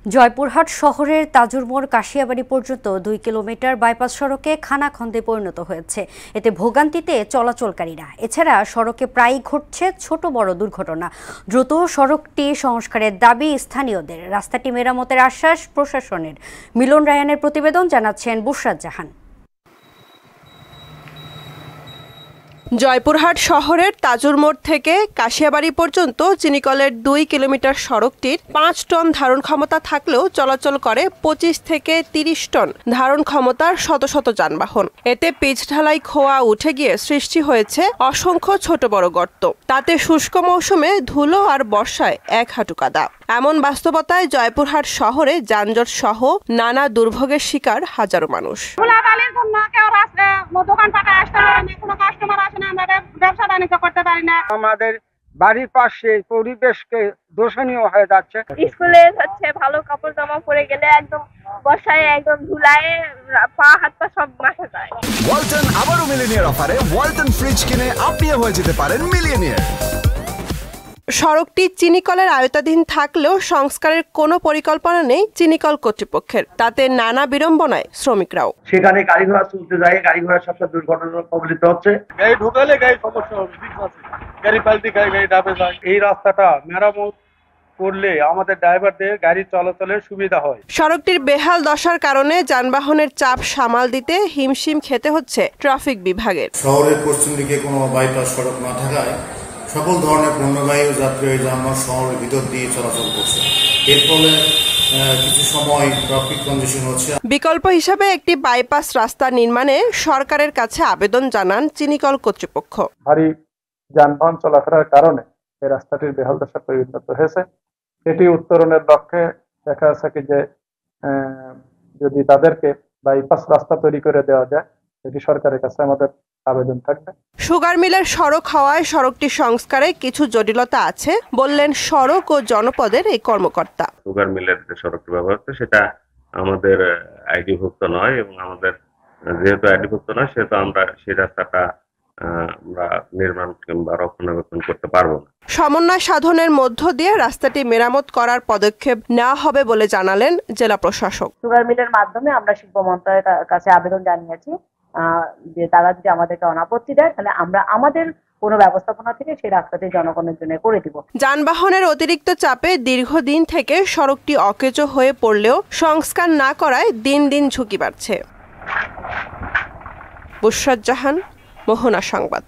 জয়পুরহাট শহরের তাজুরমোড় কাশিয়াবাড়ি পর্যন্ত 2 kilometre bypass সড়কে খানাখন্দে পরিণত হয়েছে। এতে ভোগান্তিতে চলাচলকারীরা। এছাড়া সড়কে প্রায়ই ঘটছে ছোট বড় দুর্ঘটনা। দ্রুত সড়কটি সংস্কারের দাবি স্থানীয়দের। রাস্তাটি মেরামতের আশ্বাস প্রশাসনের। মিলন রায়ানের প্রতিবেদন, জানাচ্ছেন বুশরাত জাহান। জয়পুরহাট শহরের তাজুরমোড় থেকে কাশিয়াবাড়ি পর্যন্ত চিনিকলের 2 কিলোমিটার সড়কটির 5 টন ধারণ ক্ষমতা থাকলেও চলাচল করে 25 থেকে 30 টন ধারণ ক্ষমতার শত শত যানবাহন। এতে পিচ ঢালাই খোয়া উঠে গিয়ে সৃষ্টি হয়েছে অসংখ্য ছোট বড় গর্ত। তাতে শুষ্ক মৌসুমে ধুলো আর বর্ষায় 1 হাঁটু কাদা। এমন বাস্তবতায় জয়পুরহাট শহরে যানজট সহ নানা দুর্ভোগের শিকার হাজারো মানুষ। আমাদের বাড়ির পাশে পরিবেশকে দূষণীয় হয়ে যাচ্ছে। স্কুলে ভালো কাপড় জামা পরে গেলে একদম বর্ষায় একদম ধুলায় পা হাত পা সব মাখা যায়। ওয়ালটন আবারও মিলিনিয়ার অফারে ওয়ালটন ফ্রিজ কিনে আপনিও হয়ে যেতে পারেন মিলিয়নিয়ার। সড়কটি চিনিকলের আওতাধীন থাকলেও সংস্কারের কোনো পরিকল্পনা নেই চিনিকল কর্তৃপক্ষের। তাতে নানা বিড়ম্বনায় শ্রমিকরাও। সেখানে গাড়ি ঘোড়া চলতে যায়, গাড়ি ঘোড়া সবসময় দুর্ঘটনার কবলিত হচ্ছে। গাড়ি ঢুকালে গাড়ি সমস্যা হবে, গাড়ি পাল্টি গাড়ি ডাবে যায়। এই রাস্তাটা মেরামত করলে আমাদের ড্রাইভারদের গাড়ি চলাচলের সুবিধা হয়। সড়কটির বেহাল দশার কারণে যানবাহনের চাপ সামাল দিতে হিমশিম খেতে হচ্ছে ট্রাফিক বিভাগের। শহরের পশ্চিম দিকে কোনো বাইপাস সড়ক না থাকায় সকল ধরনের পণ্যবাহী ও যাত্রী যানবাহন শহরের ভিতর দিয়ে চলাচল করছে। এর ফলে কিছু সময় ট্রাফিক কনজেশন হচ্ছে। বিকল্প হিসাবে একটি বাইপাস রাস্তা নির্মাণে সরকারের কাছে আবেদন জানান চিনিকল কর্তৃপক্ষ। ভারী যানবাহন চলাফেরার কারণে এই রাস্তাটির বেহাল দশা পরিণত হয়েছে। এটি উত্তরণের লক্ষ্যে দেখা যাচ্ছে যে যদি তাদেরকে বাইপাস রাস্তা তৈরি করে দেওয়া যায়, এটি সরকারের কাছে আমাদের আবেদন থাকবে। সুগার মিলের সড়ক হওয়ায় সড়কটি সংস্কারে কিছু জটিলতা আছে বললেন সড়ক ও জনপদের এই কর্মকর্তা। সুগার মিলের যে সড়কটি ব্যবহার হচ্ছে সেটা আমাদের আইডিভুক্ত নয়, এবং আমাদের যেহেতু আইডিভুক্ত নয় সেহেতু আমরা সেই রাস্তাটা আমরা নির্মাণ কিংবা রক্ষণাবেক্ষণ করতে পারবো না। সমন্বয় সাধনের মধ্য দিয়ে রাস্তাটি মেরামত করার পদক্ষেপ নেওয়া হবে বলে জানালেন জেলা প্রশাসক। সুগার মিলের মাধ্যমে আমরা শিল্প মন্ত্রণালয়ের কাছে আবেদন জানিয়েছি যে তারা যদি আমাদেরকে অনাপত্তি দেয় তাহলে আমরা আমাদের কোনো ব্যবস্থাপনা থেকে সেই রাস্তাটি জনগণের জন্য করে দিব। যানবাহনের অতিরিক্ত চাপে দীর্ঘদিন থেকে সড়কটি অকেজো হয়ে পড়লেও সংস্কার না করায় দিন দিন ঝুঁকি বাড়ছে। বুশরাত জাহান, মোহনা সংবাদ।